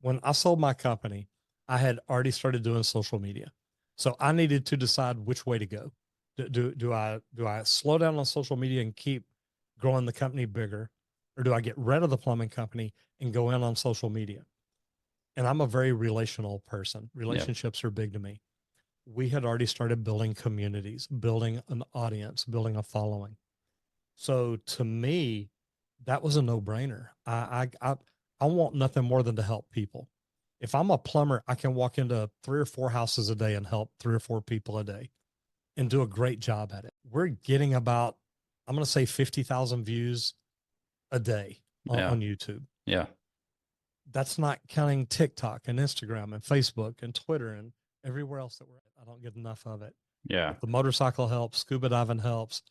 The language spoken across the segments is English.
when I sold my company, I had already started doing social media. So I needed to decide which way to go. Do I slow down on social media and keep growing the company bigger, or do I get rid of the plumbing company and go in on social media? And I'm a very relational person. Yeah. Relationships are big to me. We had already started building communities, building an audience, building a following. So to me, that was a no-brainer. I want nothing more than to help people. If I'm a plumber, I can walk into 3 or 4 houses a day and help 3 or 4 people a day and do a great job at it. We're getting about, I'm going to say 50,000 views a day Yeah. on YouTube. Yeah. That's not counting TikTok and Instagram and Facebook and Twitter and everywhere else that we're at. I don't get enough of it. Yeah. But the motorcycle helps, scuba diving helps,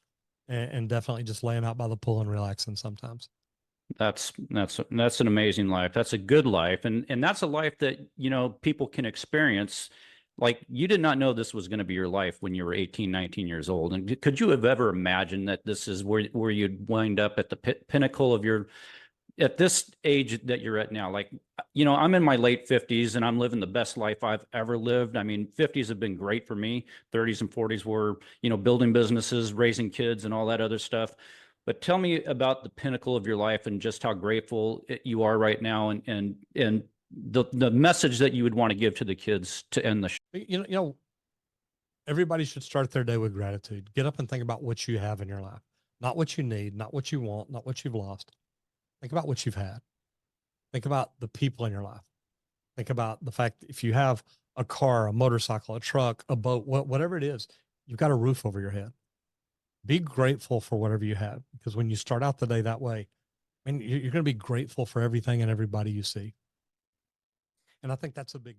and definitely just laying out by the pool and relaxing sometimes. That's an amazing life. That's a good life. And that's a life that, people can experience. Like, you did not know this was going to be your life when you were 18, 19 years old. And could you have ever imagined that this is where you'd wind up at the pinnacle of at this age that you're at now? Like, I'm in my late 50s and I'm living the best life I've ever lived. I mean, 50s have been great for me. 30s and 40s were, building businesses, raising kids and all that other stuff. But tell me about the pinnacle of your life and just how grateful you are right now, and the message that you would want to give to the kids to end the show. Everybody should start their day with gratitude. Get up and think about what you have in your life, not what you need, not what you want, not what you've lost. Think about what you've had. Think about the people in your life. Think about the fact that if you have a car, a motorcycle, a truck, a boat, whatever it is, you've got a roof over your head. Be grateful for whatever you have, because when you start out the day that way, you're going to be grateful for everything and everybody you see. And I think that's a big